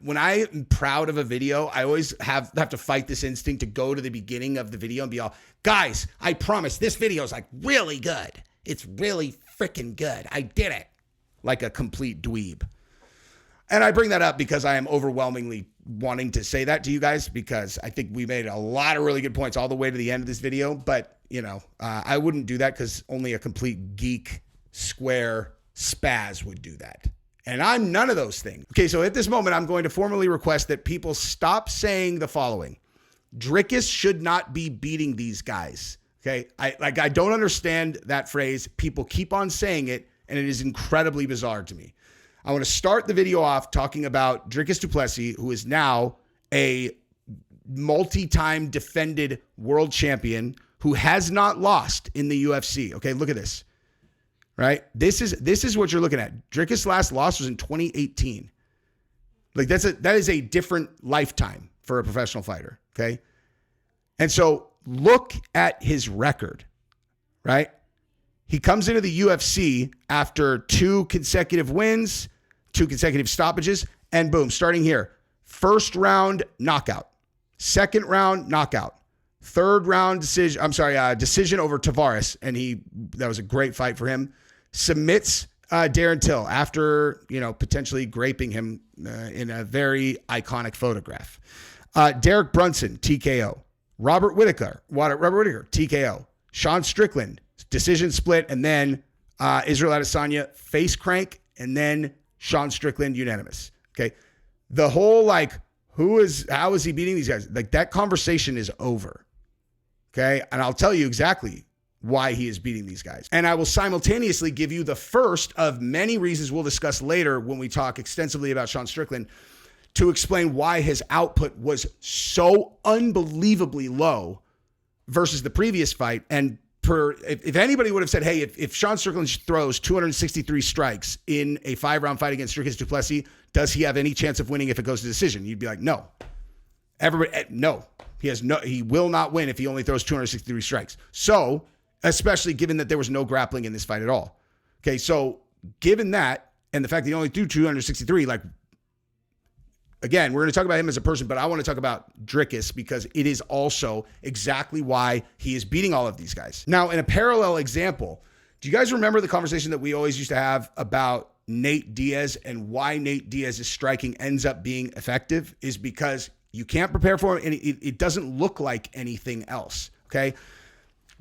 when I'm proud of a video, I always have to fight this instinct to go to the beginning of the video and be all, guys, I promise this video is like really good. It's really freaking good. I did it. Like a complete dweeb. And I bring that up because I am overwhelmingly wanting to say that to you guys, because I think we made a lot of really good points all the way to the end of this video. But, I wouldn't do that because only a complete geek square spaz would do that. And I'm none of those things. Okay, so at this moment, I'm going to formally request that people stop saying the following. Drickus should not be beating these guys. Okay, I don't understand that phrase. People keep on saying it, and it is incredibly bizarre to me. I want to start the video off talking about Drickus du Plessis, who is now a multi-time defended world champion who has not lost in the UFC. Okay, look at this. Right? This is what you're looking at. Drickus' last loss was in 2018. Like that is a different lifetime for a professional fighter. Okay. And so look at his record, right? He comes into the UFC after 2 consecutive wins, 2 consecutive stoppages, and boom, starting here. First round knockout. Second round knockout. Third round decision over Tavares, and that was a great fight for him. Submits Darren Till after, potentially graping him in a very iconic photograph. Derek Brunson, TKO. Robert Whittaker, TKO. Sean Strickland, decision split, and then Israel Adesanya face crank, and then Sean Strickland unanimous. Okay. The whole how is he beating these guys? Like that conversation is over. Okay. And I'll tell you exactly why he is beating these guys. And I will simultaneously give you the first of many reasons we'll discuss later when we talk extensively about Sean Strickland to explain why his output was so unbelievably low versus the previous fight. And if anybody would have said, hey, if Sean Strickland throws 263 strikes in a 5-round fight against Drickus du Plessis, does he have any chance of winning if it goes to decision? You'd be like, no. No. He will not win if he only throws 263 strikes. So, especially given that there was no grappling in this fight at all. Okay, so given that, and the fact that he only threw 263, again, we're going to talk about him as a person, but I want to talk about Drickus because it is also exactly why he is beating all of these guys. Now, in a parallel example, do you guys remember the conversation that we always used to have about Nate Diaz and why Nate Diaz's striking ends up being effective is because you can't prepare for it and it doesn't look like anything else, okay?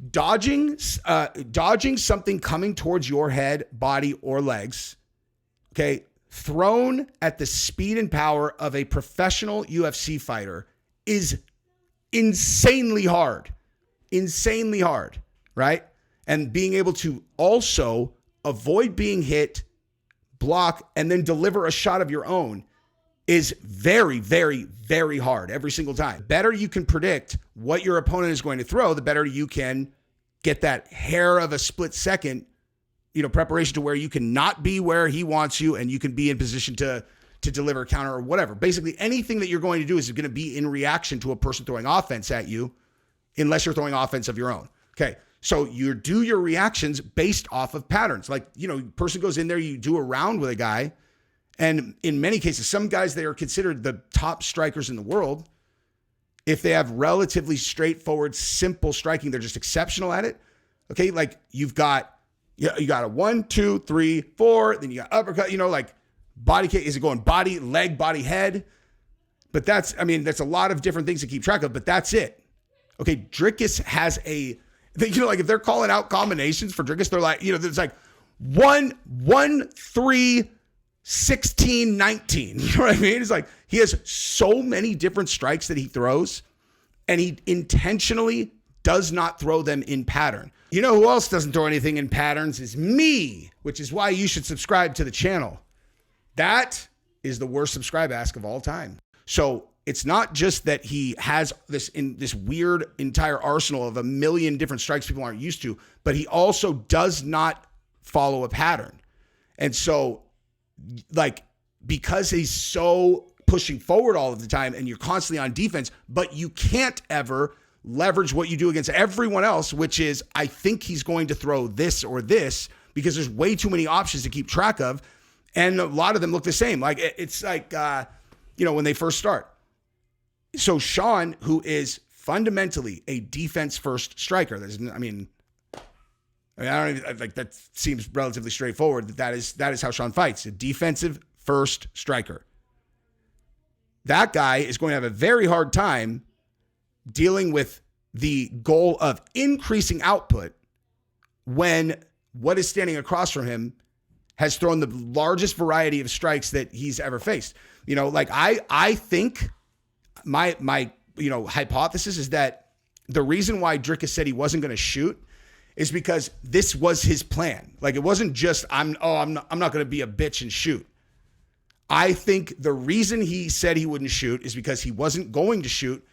Dodging something coming towards your head, body, or legs, okay, thrown at the speed and power of a professional UFC fighter is insanely hard, right? And being able to also avoid being hit, block, and then deliver a shot of your own is very, very, very hard every single time. The better you can predict what your opponent is going to throw, the better you can get that hair of a split second, preparation to where you can not be where he wants you and you can be in position to deliver a counter or whatever. Basically, anything that you're going to do is going to be in reaction to a person throwing offense at you unless you're throwing offense of your own. Okay, so you do your reactions based off of patterns. Person goes in there, you do a round with a guy, and in many cases, some guys, they are considered the top strikers in the world. If they have relatively straightforward, simple striking, they're just exceptional at it. Okay, you got a 1, 2, 3, 4, then you got uppercut, body kick. Is it going body, leg, body, head? But that's a lot of different things to keep track of, but that's it. Okay, Drickus has if they're calling out combinations for Drickus, they're it's like 1, 3, 16, 19. You know what I mean? It's like he has so many different strikes that he throws, and he intentionally does not throw them in pattern. You know who else doesn't throw anything in patterns is me, which is why you should subscribe to the channel. That is the worst subscribe ask of all time. So it's not just that he has this weird entire arsenal of a million different strikes people aren't used to, but he also does not follow a pattern. And so because he's so pushing forward all of the time and you're constantly on defense, but you can't ever leverage what you do against everyone else, which is, I think he's going to throw this or this, because there's way too many options to keep track of. And a lot of them look the same. when they first start. So Sean, who is fundamentally a defense-first striker, I don't even, like, that seems relatively straightforward. That is how Sean fights, a defensive-first striker. That guy is going to have a very hard time dealing with the goal of increasing output when what is standing across from him has thrown the largest variety of strikes that he's ever faced. I think my hypothesis is that the reason why Dricus said he wasn't going to shoot is because this was his plan. Like, it wasn't just, I'm not going to be a bitch and shoot. I think the reason he said he wouldn't shoot is because he wasn't going to shoot,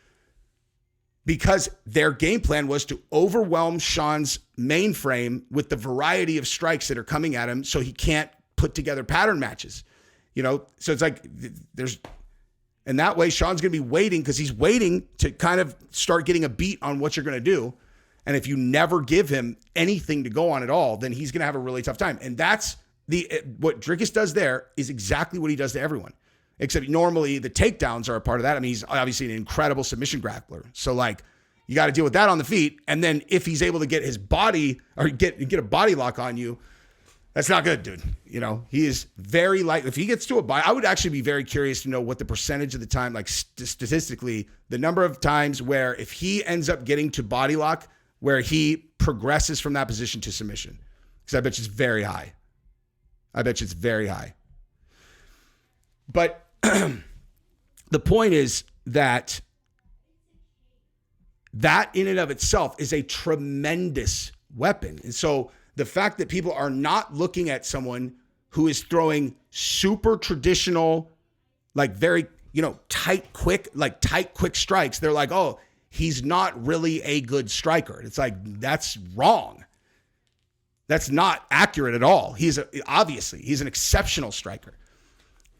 because their game plan was to overwhelm Sean's mainframe with the variety of strikes that are coming at him so he can't put together pattern matches. So it's like and that way Sean's going to be waiting, because he's waiting to kind of start getting a beat on what you're going to do. And if you never give him anything to go on at all, then he's going to have a really tough time. And that's what Dricus does there is exactly what he does to everyone. Except normally the takedowns are a part of that. I mean, he's obviously an incredible submission grappler. So, like, you got to deal with that on the feet. And then if he's able to get his body or get a body lock on you, that's not good, dude. He is very light. If he gets to a body, I would actually be very curious to know what the percentage of the time, like statistically, the number of times where if he ends up getting to body lock, where he progresses from that position to submission. Because I bet you it's very high. But the point is that in and of itself is a tremendous weapon. And so the fact that people are not looking at someone who is throwing super traditional, like very, tight, quick strikes, they're like, oh, he's not really a good striker. It's like, that's wrong. That's not accurate at all. Obviously, he's an exceptional striker.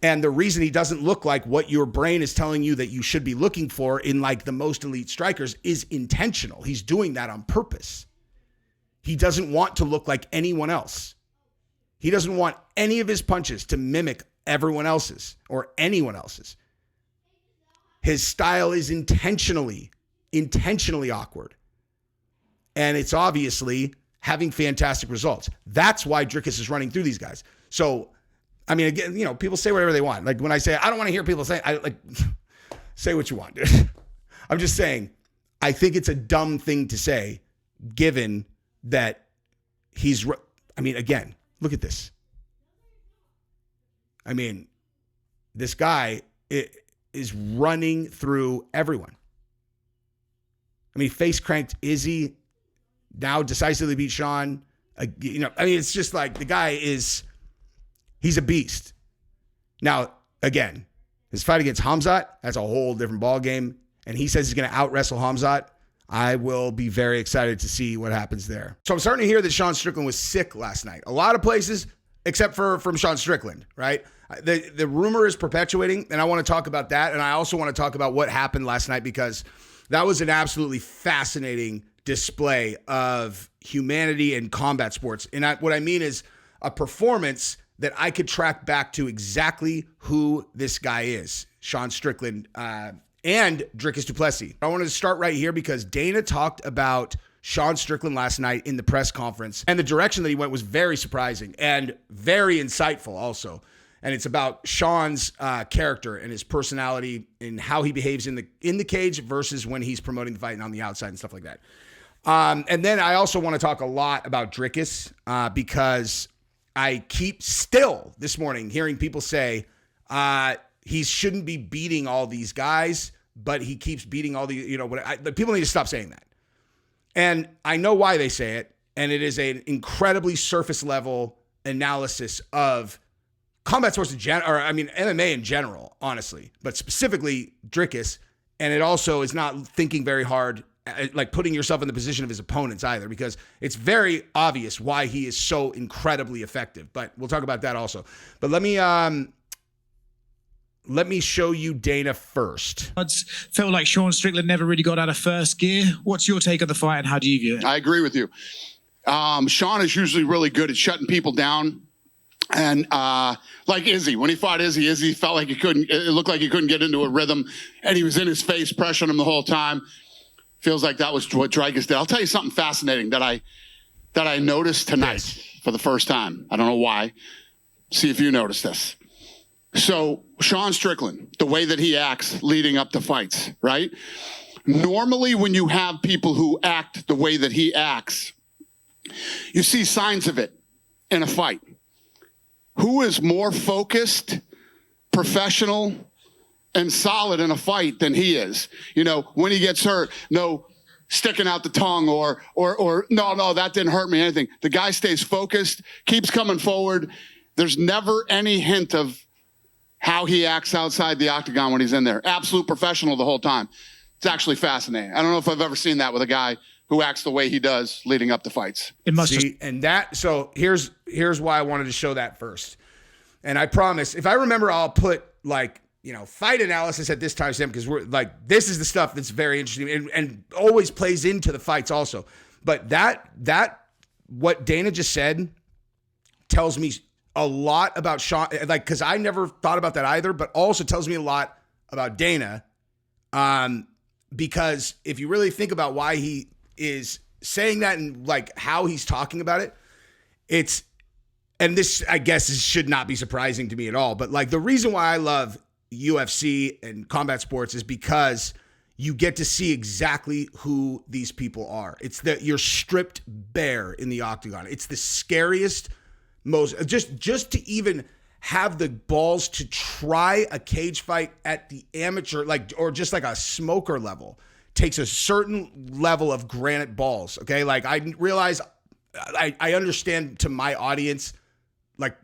And the reason he doesn't look like what your brain is telling you that you should be looking for in, like, the most elite strikers is intentional. He's doing that on purpose. He doesn't want to look like anyone else. He doesn't want any of his punches to mimic everyone else's or anyone else's. His style is intentionally awkward. And it's obviously having fantastic results. That's why Dricus is running through these guys. So, I mean, again, people say whatever they want. Like, when I say, I don't want to hear people say, say what you want, dude. I'm just saying, I think it's a dumb thing to say, given that again, look at this. I mean, this guy is running through everyone. I mean, face cranked Izzy, now decisively beat Sean. It's just like, the guy he's a beast. Now, again, his fight against Hamzat, that's a whole different ballgame. And he says he's going to out-wrestle Hamzat. I will be very excited to see what happens there. So I'm starting to hear that Sean Strickland was sick last night. A lot of places, except from Sean Strickland, right? The rumor is perpetuating, and I want to talk about that. And I also want to talk about what happened last night, because that was an absolutely fascinating display of humanity in combat sports. And what I mean is a performance that I could track back to exactly who this guy is, Sean Strickland, and Dricus du Plessis. I wanted to start right here because Dana talked about Sean Strickland last night in the press conference, and the direction that he went was very surprising and very insightful also. And it's about Sean's character and his personality and how he behaves in the cage versus when he's promoting the fight and on the outside and stuff like that. And then I also want to talk a lot about Dricus because I keep still this morning hearing people say he shouldn't be beating all these guys, but he keeps beating all the, people need to stop saying that. And I know why they say it. And it is an incredibly surface level analysis of combat sports in general, or I mean, MMA in general, honestly, but specifically Dricus. And it also is not thinking very hard, like putting yourself in the position of his opponents either, because it's very obvious why he is so incredibly effective. But we'll talk about that also. But let me show you Dana first. I felt like Sean Strickland never really got out of first gear. What's your take on the fight and how do you view it? I agree with you. Sean is usually really good at shutting people down And like Izzy, when he fought Izzy felt like it looked like he couldn't get into a rhythm, and he was in his face, pressuring him the whole time. Feels like that was what Dricus did. I'll tell you something fascinating that I noticed tonight for the first time. I don't know why. See if you noticed this. So Sean Strickland, the way that he acts leading up to fights, right? Normally when you have people who act the way that he acts, you see signs of it in a fight. Who is more focused, professional, and solid in a fight than he is? You know, when he gets hurt, no sticking out the tongue or no, that didn't hurt me, anything. The guy stays focused, keeps coming forward. There's never any hint of how he acts outside the octagon when he's in there. Absolute professional the whole time. It's actually fascinating. I don't know if I've ever seen that with a guy who acts the way he does leading up to fights. It must so here's why I wanted to show that first. And I promise, if I remember, I'll put fight analysis at this time, Sam, because we're this is the stuff that's very interesting and always plays into the fights also. But that what Dana just said tells me a lot about Sean, because I never thought about that either, but also tells me a lot about Dana. Because if you really think about why he is saying that and how he's talking about it, and this, I guess, should not be surprising to me at all. But the reason why I love UFC and combat sports is because you get to see exactly who these people are. It's that you're stripped bare in the octagon. It's the scariest, most just to even have the balls to try a cage fight at the amateur, or just a smoker level, takes a certain level of granite balls. Okay. I realize I understand to my audience,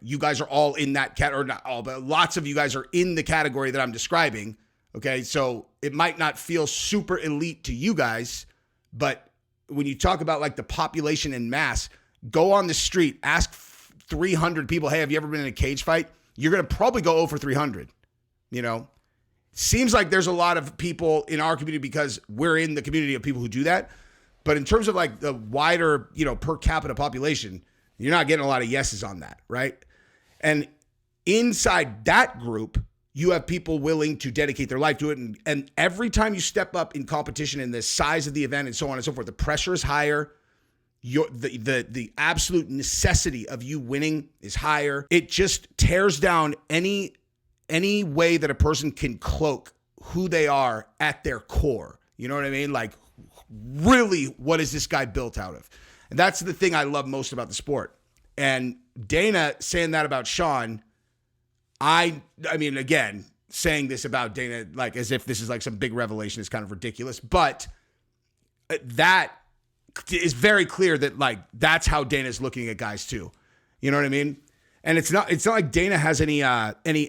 you guys are all in that cat, or not all, but lots of you guys are in the category that I'm describing. Okay. So it might not feel super elite to you guys, but when you talk about the population in mass, go on the street, ask 300 people, hey, have you ever been in a cage fight? You're going to probably go over 300, Seems like there's a lot of people in our community because we're in the community of people who do that. But in terms of the wider, per capita population, you're not getting a lot of yeses on that, right? And inside that group, you have people willing to dedicate their life to it. And every time you step up in competition in the size of the event and so on and so forth, the pressure is higher. The absolute necessity of you winning is higher. It just tears down any way that a person can cloak who they are at their core. You know what I mean? Really, what is this guy built out of? And that's the thing I love most about the sport. And Dana saying that about Sean, I mean, again, saying this about Dana, as if this is some big revelation, is kind of ridiculous. But that is very clear that that's how Dana's looking at guys too. You know what I mean? And it's not like Dana has any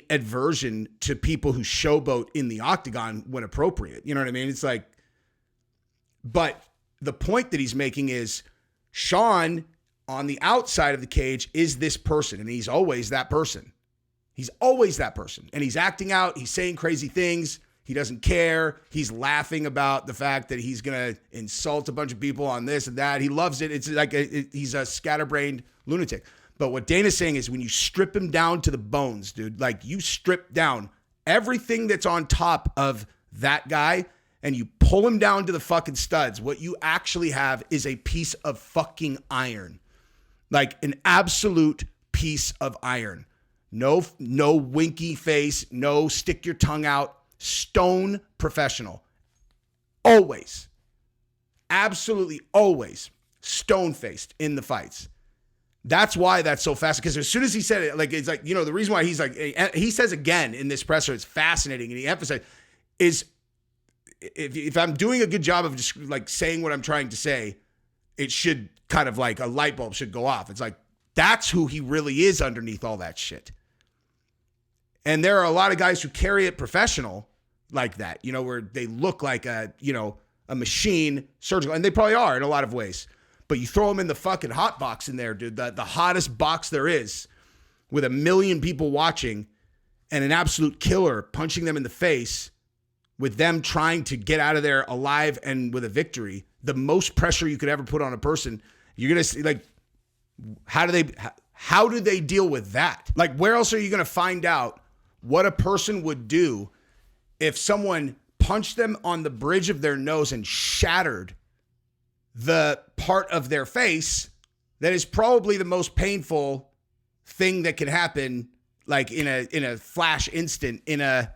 aversion to people who showboat in the octagon when appropriate. You know what I mean? It's but the point that he's making is Sean on the outside of the cage is this person, and he's always that person. He's always that person. And he's acting out, he's saying crazy things. He doesn't care. He's laughing about the fact that he's going to insult a bunch of people on this and that. He loves it. It's he's a scatterbrained lunatic. But what Dana's saying is when you strip him down to the bones, dude, you strip down everything that's on top of that guy and you pull him down to the fucking studs, what you actually have is a piece of fucking iron. An absolute piece of iron. No winky face, no stick your tongue out. Stone professional. Always. Absolutely always stone-faced in the fights. That's why that's so fast. Because as soon as he said it, it's the reason why he's he says again in this presser, it's fascinating. And he emphasized is if I'm doing a good job of just saying what I'm trying to say, it should kind of a light bulb should go off. It's that's who he really is underneath all that shit. And there are a lot of guys who carry it professional like that, where they look like a machine, surgical, and they probably are in a lot of ways. But you throw them in the fucking hot box in there, dude, the hottest box there is, with 1 million people watching and an absolute killer punching them in the face with them trying to get out of there alive and with a victory, the most pressure you could ever put on a person, you're going to see, how how do they deal with that? Like, where else are you going to find out what a person would do if someone punched them on the bridge of their nose and shattered the part of their face that is probably the most painful thing that can happen, like in a flash instant in a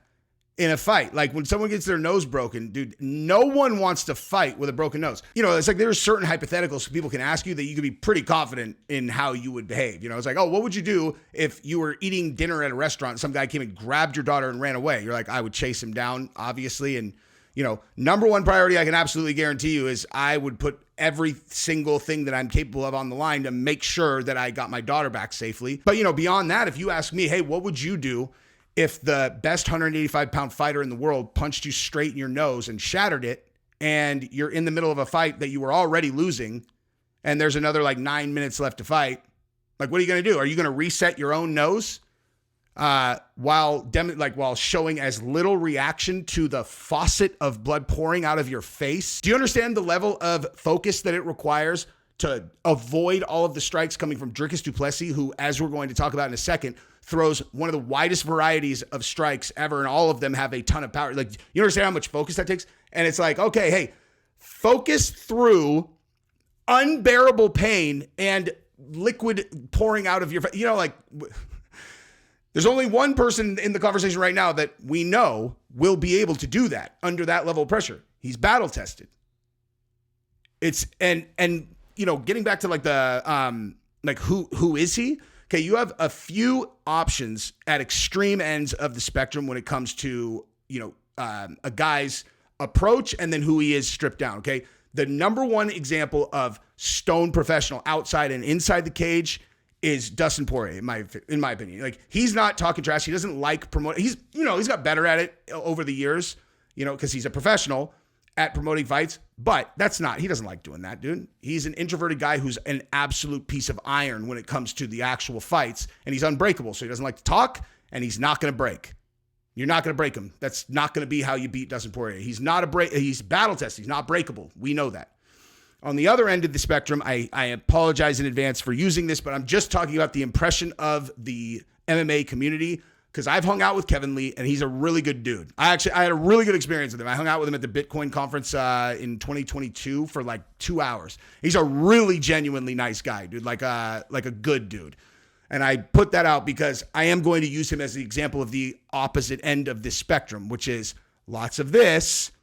fight? Like when someone gets their nose broken, dude, no one wants to fight with a broken nose. You know, it's like there's certain hypotheticals people can ask you that you can be pretty confident in how you would behave. You know, it's like, oh, what would you do if you were eating dinner at a restaurant and some guy came and grabbed your daughter and ran away? You're like, I would chase him down, obviously. And, you know, number one priority I can absolutely guarantee you is I would put every single thing that I'm capable of on the line to make sure that I got my daughter back safely. But, you know, beyond that, if you ask me, hey, what would you do if the best 185-pound fighter in the world punched you straight in your nose and shattered it, and you're in the middle of a fight that you were already losing, and there's another like 9 minutes left to fight? Like, what are you going to do? Are you going to reset your own nose while showing as little reaction to the faucet of blood pouring out of your face? Do you understand the level of focus that it requires to avoid all of the strikes coming from Dricus du Plessis, who, as we're going to talk about in a second, throws one of the widest varieties of strikes ever, and all of them have a ton of power? Like, you understand how much focus that takes? And it's like, okay, hey, focus through unbearable pain and liquid pouring out of your face. You know, like, there's only one person in the conversation right now that we know will be able to do that under that level of pressure. He's battle tested. It's and you know, getting back to like the like who is he? Okay, you have a few options at extreme ends of the spectrum when it comes to, you know, a guy's approach and then who he is stripped down. Okay, the number one example of stone professional outside and inside the cage is Dustin Poirier, in my opinion. Like, he's not talking trash. He doesn't like promoting. He's got better at it over the years, you know, because he's a professional at promoting fights. But he doesn't like doing that, dude. He's an introverted guy who's an absolute piece of iron when it comes to the actual fights, and he's unbreakable. So he doesn't like to talk, and he's not going to break. You're not going to break him. That's not going to be how you beat Dustin Poirier. He's he's battle tested. He's not breakable. We know that. On the other end of the spectrum, I apologize in advance for using this, but I'm just talking about the impression of the MMA community, because I've hung out with Kevin Lee, and he's a really good dude. I had a really good experience with him. I hung out with him at the Bitcoin conference in 2022 for like 2 hours. He's a really genuinely nice guy, dude, like a good dude. And I put that out because I am going to use him as the example of the opposite end of this spectrum, which is lots of this,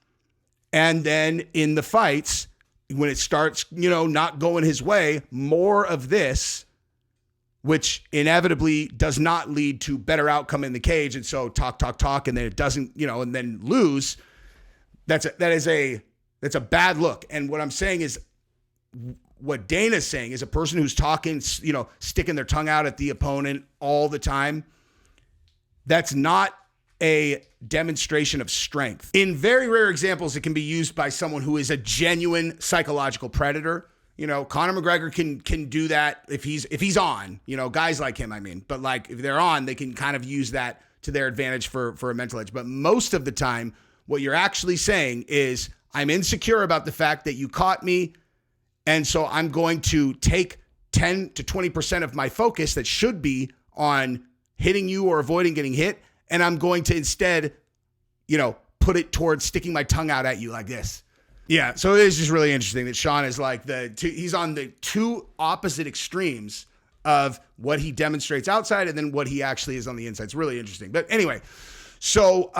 and then in the fights, when it starts, you know, not going his way, more of this, which inevitably does not lead to better outcome in the cage. And so talk, and then it doesn't, you know, and then lose. That's a bad look. And what I'm saying is, what Dana's saying is, a person who's talking, you know, sticking their tongue out at the opponent all the time, that's not a demonstration of strength. In very rare examples, it can be used by someone who is a genuine psychological predator. You know, Conor McGregor can do that if he's on, you know, guys like him, I mean. But like, if they're on, they can kind of use that to their advantage for a mental edge. But most of the time, what you're actually saying is, I'm insecure about the fact that you caught me, and so I'm going to take 10 to 20% of my focus that should be on hitting you or avoiding getting hit, and I'm going to instead, you know, put it towards sticking my tongue out at you like this. Yeah, so it is just really interesting that Sean is like he's on the two opposite extremes of what he demonstrates outside and then what he actually is on the inside. It's really interesting. But anyway, so,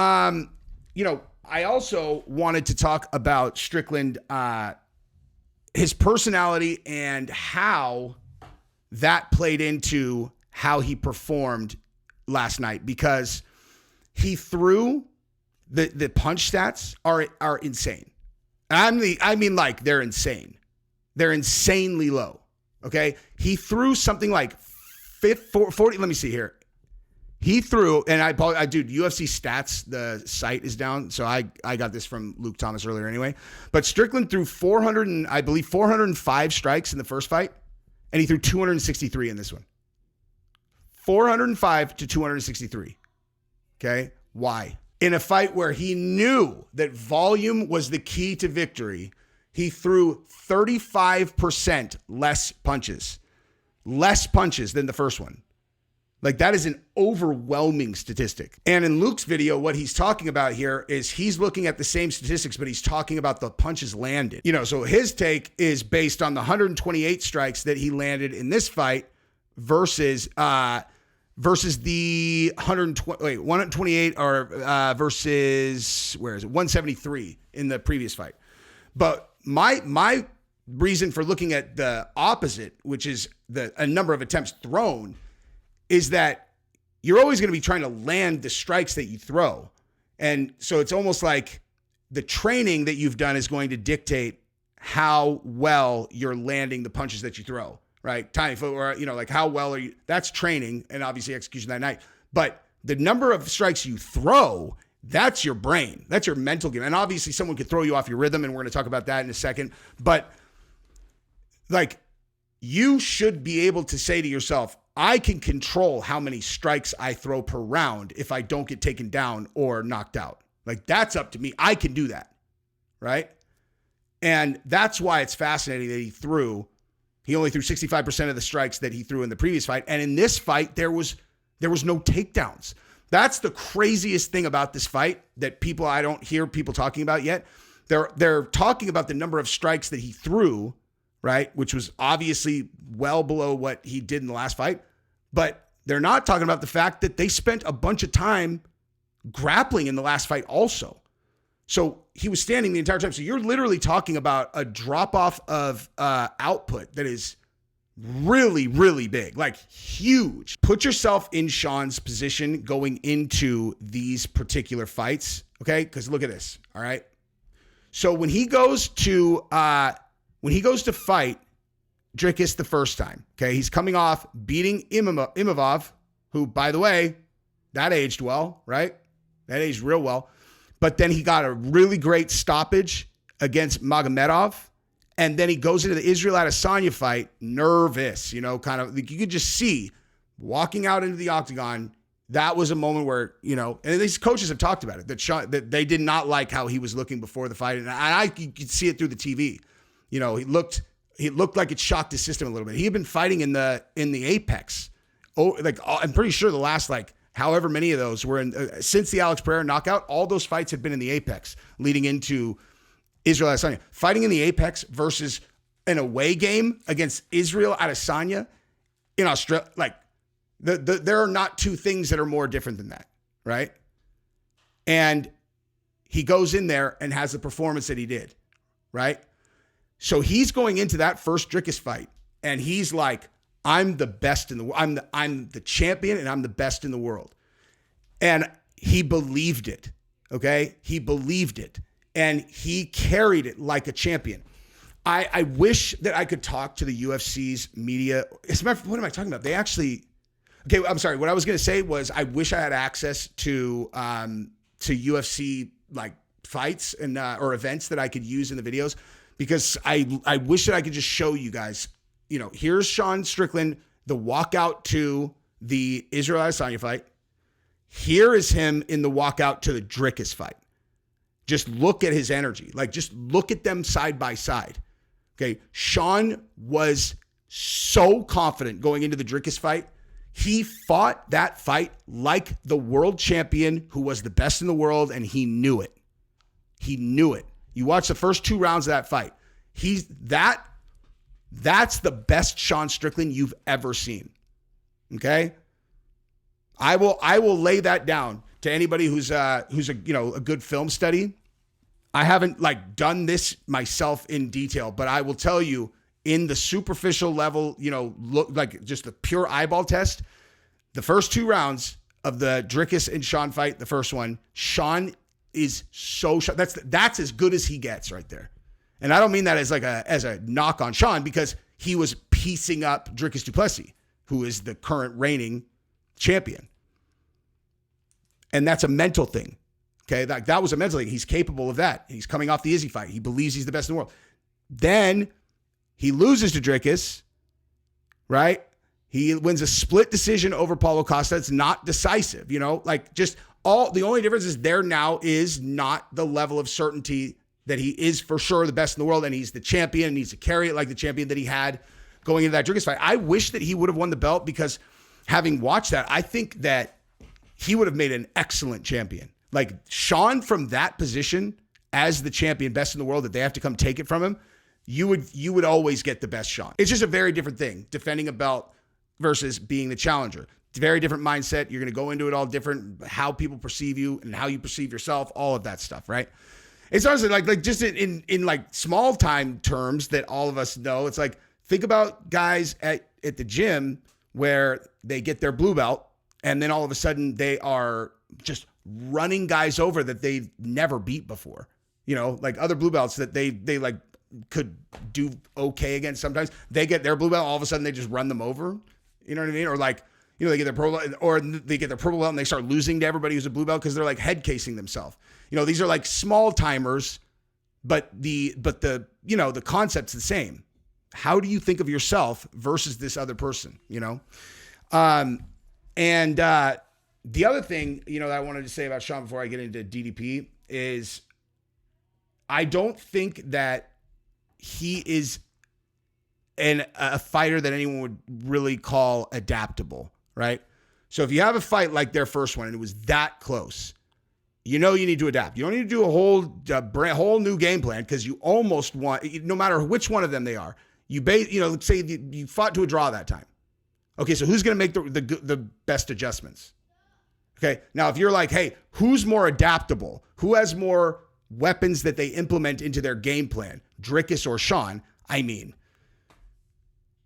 you know, I also wanted to talk about Strickland, his personality and how that played into how he performed last night, because he threw the punch stats are insane. I mean, like, they're insane. They're insanely low. Okay. He threw something like 40. Let me see here. He threw, and dude, UFC stats, the site is down. So I got this from Luke Thomas earlier anyway, but Strickland threw 405 strikes in the first fight, and he threw 263 in this one. 405 to 263. Okay. Why? In a fight where he knew that volume was the key to victory, he threw 35% less punches. less punches than the first one. Like, that is an overwhelming statistic. And in Luke's video, what he's talking about here is he's looking at the same statistics, but he's talking about the punches landed. You know, so his take is based on the 128 strikes that he landed in this fight versus the 128 or versus, where is it? 173 in the previous fight. But my reason for looking at the opposite, which is a number of attempts thrown, is that you're always going to be trying to land the strikes that you throw. And so it's almost like the training that you've done is going to dictate how well you're landing the punches that you throw, right? Timing footwork, you know, like how well are you, that's training and obviously execution that night. But the number of strikes you throw, that's your brain. That's your mental game. And obviously someone could throw you off your rhythm, and we're going to talk about that in a second. But like, you should be able to say to yourself, I can control how many strikes I throw per round if I don't get taken down or knocked out. Like, that's up to me. I can do that, right? And that's why it's fascinating that he only threw 65% of the strikes that he threw in the previous fight. And in this fight, there was no takedowns. That's the craziest thing about this fight that I don't hear people talking about yet. They're talking about the number of strikes that he threw, right? Which was obviously well below what he did in the last fight. But they're not talking about the fact that they spent a bunch of time grappling in the last fight also. So he was standing the entire time. So you're literally talking about a drop-off of output that is really, really big, like huge. Put yourself in Sean's position going into these particular fights, okay? Because look at this, all right? So when he goes to fight Dricus the first time, okay, he's coming off beating Imavov, who, by the way, that aged well, right? That aged real well. But then he got a really great stoppage against Magomedov. And then he goes into the Israel Adesanya fight nervous, you know, kind of, you could just see walking out into the octagon. That was a moment where, you know, and these coaches have talked about it, that they did not like how he was looking before the fight. And you could see it through the TV. You know, he looked like it shocked his system a little bit. He had been fighting in the Apex. Oh, like, I'm pretty sure the last, like, however many of those were in, since the Alex Pereira knockout, all those fights had been in the Apex leading into Israel Adesanya. Fighting in the Apex versus an away game against Israel Adesanya in Australia, like, there are not two things that are more different than that, right? And he goes in there and has the performance that he did, right? So he's going into that first Dricus fight, and he's like, I'm the best in the world. I'm the champion, and I'm the best in the world. And he believed it, okay? He believed it, and he carried it like a champion. I wish that I could talk to the UFC's media. What am I talking about? They actually... Okay, I'm sorry. What I was going to say was I wish I had access to UFC like fights and or events that I could use in the videos, because I wish that I could just show you guys, you know, here's Sean Strickland, the walkout to the Israel Adesanya fight. Here is him in the walkout to the Dricus fight. Just look at his energy. Like, just look at them side by side. Okay, Sean was so confident going into the Dricus fight. He fought that fight like the world champion who was the best in the world, and he knew it. He knew it. You watch the first 2 rounds of that fight. That's the best Sean Strickland you've ever seen. Okay? I will lay that down to anybody who's a good film study. I haven't like done this myself in detail, but I will tell you, in the superficial level, you know, look like just the pure eyeball test, the first 2 rounds of the Dricus and Sean fight, the first one, Sean is so that's as good as he gets right there. And I don't mean that as a knock on Sean, because he was piecing up Dricus du Plessis, who is the current reigning champion. And that's a mental thing. Okay, that was a mental thing. He's capable of that. He's coming off the Izzy fight. He believes he's the best in the world. Then he loses to Dricus, right? He wins a split decision over Paulo Costa. It's not decisive, you know, like just the only difference is there now is not the level of certainty that he is for sure the best in the world and he's the champion and needs to carry it like the champion that he had going into that Dricus fight. I wish that he would have won the belt because having watched that, I think that he would have made an excellent champion. Like Sean from that position as the champion, best in the world, that they have to come take it from him, you would always get the best Sean. It's just a very different thing, defending a belt versus being the challenger. It's a very different mindset. You're going to go into it all different, how people perceive you and how you perceive yourself, all of that stuff, right? It's honestly like just in like small time terms that all of us know. It's like, think about guys at the gym where they get their blue belt and then all of a sudden they are just running guys over that they've never beat before. You know, like other blue belts that they like could do okay against sometimes. They get their blue belt, all of a sudden they just run them over. You know what I mean? Or like, you know, they get their purple, or they get their purple belt and they start losing to everybody who's a blue belt because they're like head casing themselves. You know, these are like small timers, but the you know, the concept's the same. How do you think of yourself versus this other person? You know, and the other thing, you know, that I wanted to say about Sean before I get into DDP is I don't think that he is a fighter that anyone would really call adaptable, right? So if you have a fight like their first one and it was that close, you know you need to adapt. You don't need to do a whole new game plan because you almost want, no matter which one of them they are, you know, let's say you fought to a draw that time. Okay, so who's going to make the best adjustments? Okay, now if you're like, hey, who's more adaptable? Who has more weapons that they implement into their game plan? Dricus or Sean? I mean.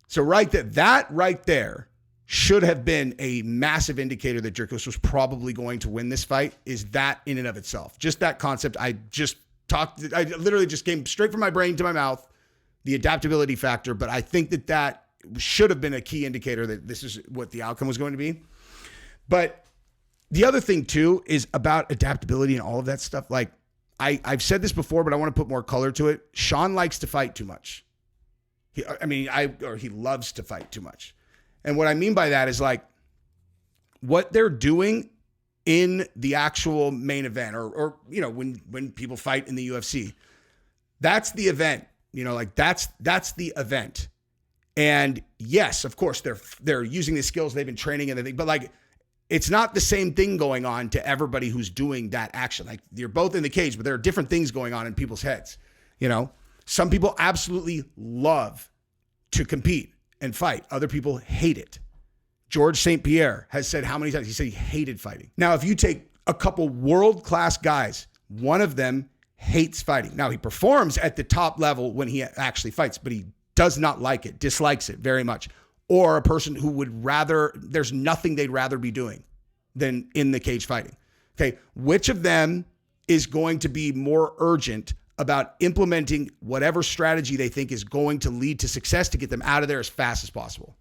So that right there should have been a massive indicator that Dricus was probably going to win this fight, is that in and of itself. Just that concept. I literally just came straight from my brain to my mouth, the adaptability factor, but I think that should have been a key indicator that this is what the outcome was going to be. But the other thing too is about adaptability and all of that stuff. Like I've said this before, but I want to put more color to it. Sean likes to fight too much. He loves to fight too much. And what I mean by that is like what they're doing in the actual main event or you know, when people fight in the UFC, that's the event, you know, like that's the event. And yes, of course they're using the skills they've been training and everything, but like, it's not the same thing going on to everybody who's doing that action. Like you're both in the cage, but there are different things going on in people's heads. You know, some people absolutely love to compete and fight. Other people hate it. George St. Pierre has said how many times he said he hated fighting. Now, if you take a couple world-class guys, one of them hates fighting. Now he performs at the top level when he actually fights, but he does not like it, dislikes it very much. Or a person who would rather, there's nothing they'd rather be doing than in the cage fighting. Okay, which of them is going to be more urgent about implementing whatever strategy they think is going to lead to success to get them out of there as fast as possible,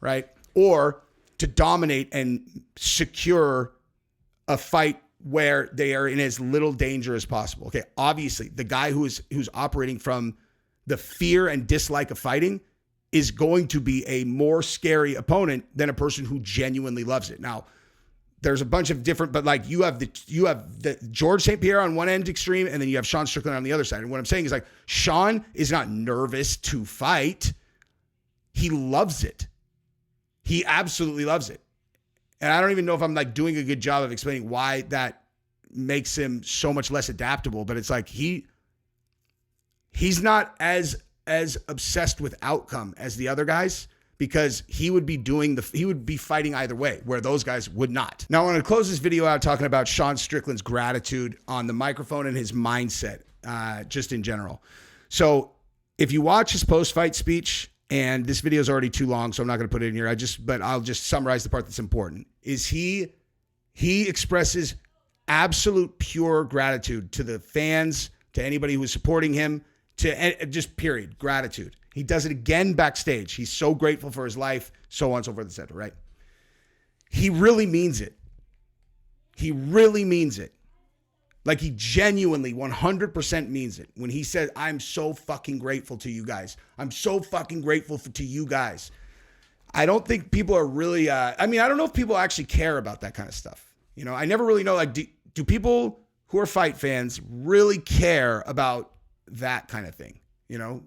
right? Or to dominate and secure a fight where they are in as little danger as possible. Okay, obviously, the guy who's operating from the fear and dislike of fighting is going to be a more scary opponent than a person who genuinely loves it. Now, there's a bunch of different, but like you have the George St. Pierre on one end extreme, and then you have Sean Strickland on the other side. And what I'm saying is like, Sean is not nervous to fight. He loves it. He absolutely loves it. And I don't even know if I'm like doing a good job of explaining why that makes him so much less adaptable, but it's like, he's not as obsessed with outcome as the other guys, because he would be fighting either way, where those guys would not. Now I want to close this video out talking about Sean Strickland's gratitude on the microphone and his mindset, just in general. So if you watch his post-fight speech, and this video is already too long, so I'm not going to put it in here. But I'll just summarize the part that's important. Is he expresses absolute pure gratitude to the fans, to anybody who is supporting him, to just period, gratitude. He does it again backstage. He's so grateful for his life, so on and so forth, etc. Right? He really means it. He really means it. Like he genuinely 100% means it. When he says, I'm so fucking grateful to you guys. I'm so fucking grateful to you guys. I don't think people are really, I don't know if people actually care about that kind of stuff. You know, I never really know, like, do people who are fight fans really care about that kind of thing? You know,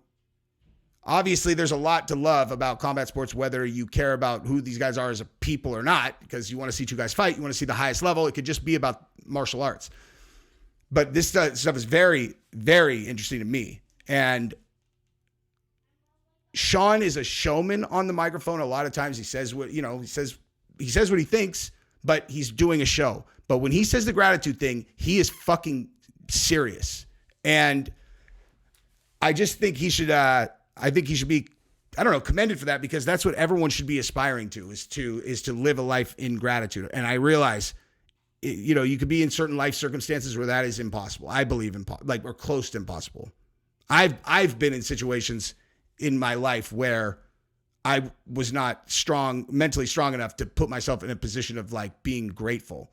Obviously, there's a lot to love about combat sports, whether you care about who these guys are as a people or not, because you want to see two guys fight. You want to see the highest level. It could just be about martial arts. But this stuff is very, very interesting to me. And Sean is a showman on the microphone. A lot of times he says what, he says what he thinks, but he's doing a show. But when he says the gratitude thing, he is fucking serious. And I just think he should, be, commended for that, because that's what everyone should be aspiring to, is to live a life in gratitude. And I realize, you could be in certain life circumstances where that is impossible. I believe or close to impossible. I've been in situations in my life where I was not mentally strong enough to put myself in a position of being grateful.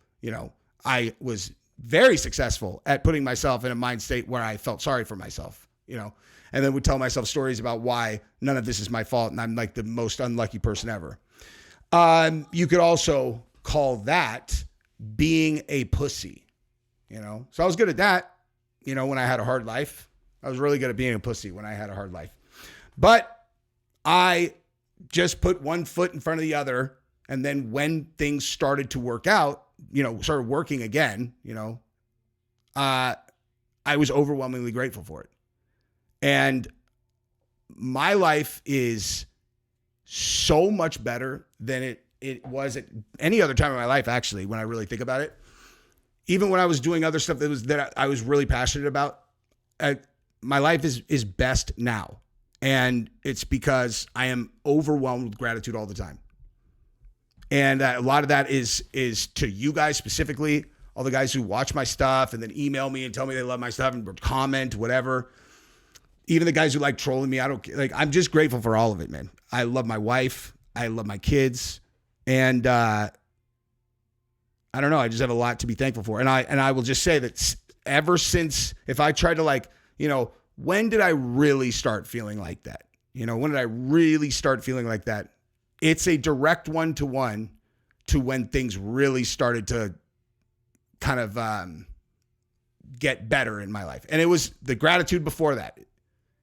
I was very successful at putting myself in a mind state where I felt sorry for myself, and then would tell myself stories about why none of this is my fault and I'm the most unlucky person ever. You could also call that being a pussy, So I was good at that, when I had a hard life. I was really good at being a pussy when I had a hard life. But I just put one foot in front of the other. And then when things started to work out, started working again, I was overwhelmingly grateful for it. And my life is so much better than it was at any other time in my life, actually, when I really think about it. Even when I was doing other stuff that I was really passionate about, my life is best now. And it's because I am overwhelmed with gratitude all the time. And a lot of that is to you guys specifically, all the guys who watch my stuff and then email me and tell me they love my stuff and comment, whatever. Even the guys who like trolling me, I'm just grateful for all of it, man. I love my wife. I love my kids. And I don't know, I just have a lot to be thankful for. And I will just say that ever since, if I tried to when did I really start feeling like that? When did I really start feeling like that? It's a direct one-to-one to when things really started to kind of get better in my life. And it was the gratitude before that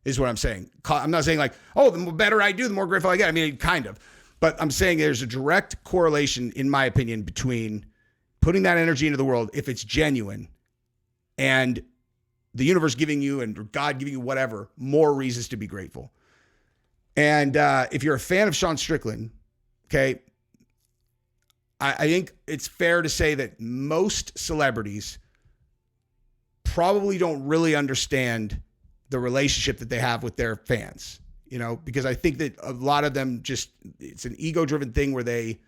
is what I'm saying. I'm not saying the better I do, the more grateful I get. I mean, kind of. But I'm saying there's a direct correlation, in my opinion, between putting that energy into the world, if it's genuine, and the universe giving you and God giving you whatever, more reasons to be grateful. And if you're a fan of Sean Strickland, okay, I think it's fair to say that most celebrities probably don't really understand the relationship that they have with their fans, because I think that a lot of them it's an ego-driven thing where they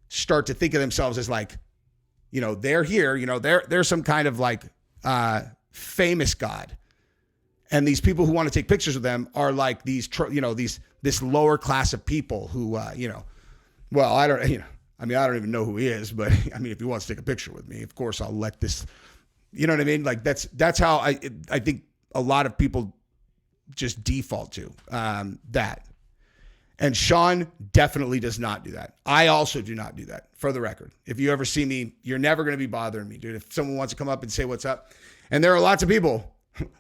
start to think of themselves as they're here, they're some kind of famous God. And these people who want to take pictures with them are this lower class of people who, I don't even know who he is, but if he wants to take a picture with me, of course I'll let this, you know what I mean? That's how I think a lot of people just default to that. And Sean definitely does not do that. I also do not do that, for the record. If you ever see me, you're never going to be bothering me, dude. If someone wants to come up and say what's up, and there are lots of people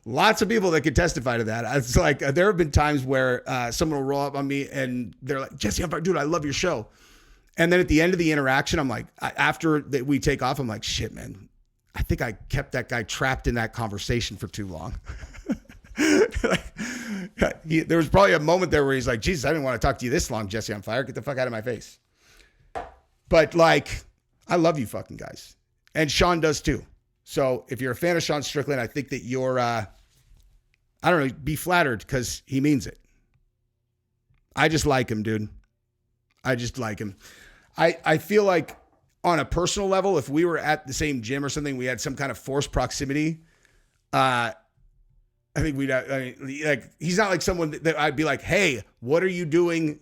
that could testify to that. It's there have been times where someone will roll up on me and they're like, Jesse, I'm dude, I love your show. And then at the end of the interaction, I'm like, after that we take off, I'm like, shit, man, I think I kept that guy trapped in that conversation for too long. There was probably a moment there where he's like, Jesus, I didn't want to talk to you this long, Jesse on Fire. Get the fuck out of my face. But I love you fucking guys. And Sean does too. So if you're a fan of Sean Strickland, I think that you're, be flattered, because he means it. I just like him, dude. I just like him. I feel like on a personal level, if we were at the same gym or something, we had some kind of forced proximity. I think he's not like someone that I'd be like, hey, what are you doing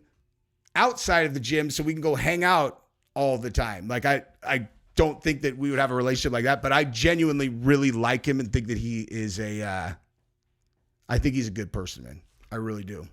outside of the gym so we can go hang out all the time? I don't think that we would have a relationship like that, but I genuinely really like him and think that he is I think he's a good person, man. I really do.